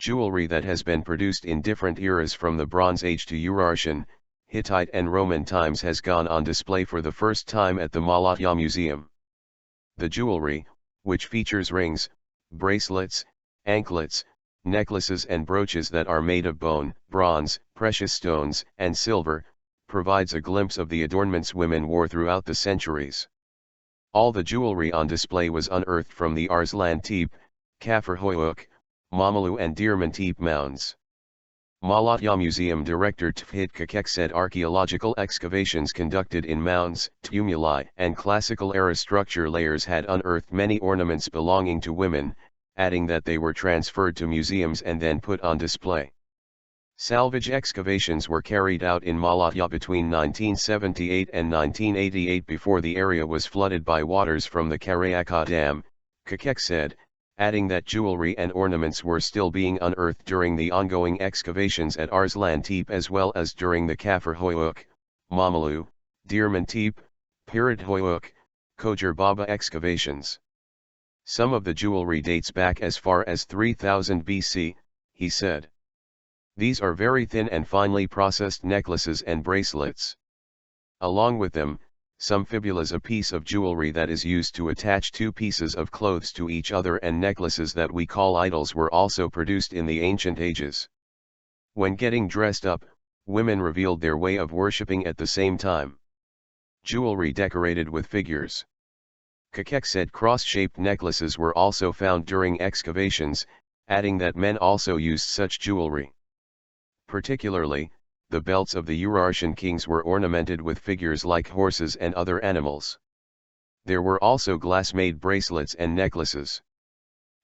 Jewelry that has been produced in different eras from the Bronze Age to Urartian, Hittite and Roman times has gone on display for the first time at the Malatya Museum. The jewelry, which features rings, bracelets, anklets, necklaces and brooches that are made of bone, bronze, precious stones, and silver, provides a glimpse of the adornments women wore throughout the centuries. All the jewelry on display was unearthed from the Arslantepe, Caferhöyük, İmamoğlu and Değirmentepe mounds. Malatya Museum Director Tevhit Kekeç said archaeological excavations conducted in mounds, tumuli, and classical-era structure layers had unearthed many ornaments belonging to women, adding that they were transferred to museums and then put on display. Salvage excavations were carried out in Malatya between 1978 and 1988 before the area was flooded by waters from the Karayaka Dam, Kekeç said, adding that jewelry and ornaments were still being unearthed during the ongoing excavations at Arslantepe as well as during the Caferhöyük, İmamoğlu, Değirmentepe, Pirot Höyük, Kösger Baba excavations. Some of the jewelry dates back as far as 3000 BC, he said. These are very thin and finely processed necklaces and bracelets. Along with them, some fibulas, a piece of jewelry that is used to attach two pieces of clothes to each other, and necklaces that we call idols were also produced in the ancient ages. When getting dressed up, women revealed their way of worshipping at the same time. Jewelry decorated with figures. Kekeç said cross-shaped necklaces were also found during excavations, adding that men also used such jewelry. Particularly, the belts of the Urartian kings were ornamented with figures like horses and other animals. There were also glass-made bracelets and necklaces.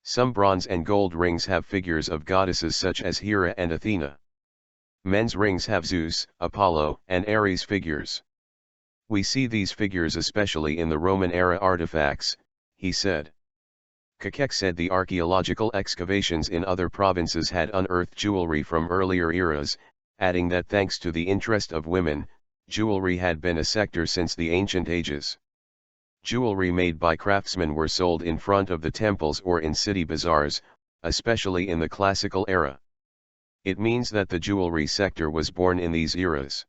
Some bronze and gold rings have figures of goddesses such as Hera and Athena. Men's rings have Zeus, Apollo, and Ares figures. We see these figures especially in the Roman-era artifacts, he said. Kekeç said the archaeological excavations in other provinces had unearthed jewelry from earlier eras, adding that thanks to the interest of women, jewelry had been a sector since the ancient ages. Jewelry made by craftsmen were sold in front of the temples or in city bazaars, especially in the classical era. It means that the jewelry sector was born in these eras.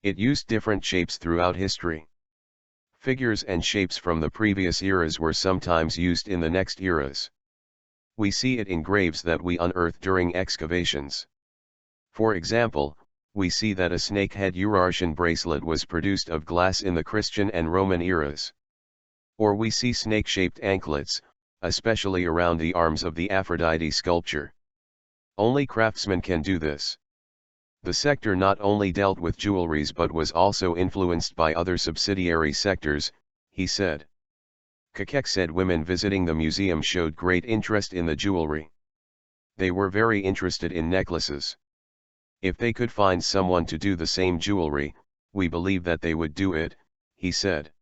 It used different shapes throughout history. Figures and shapes from the previous eras were sometimes used in the next eras. We see it in graves that we unearth during excavations. For example, we see that a snake-head Urartian bracelet was produced of glass in the Christian and Roman eras. Or we see snake-shaped anklets, especially around the arms of the Aphrodite sculpture. Only craftsmen can do this. The sector not only dealt with jewelries but was also influenced by other subsidiary sectors, he said. Kekeç said women visiting the museum showed great interest in the jewelry. They were very interested in necklaces. If they could find someone to do the same jewelry, we believe that they would do it, he said.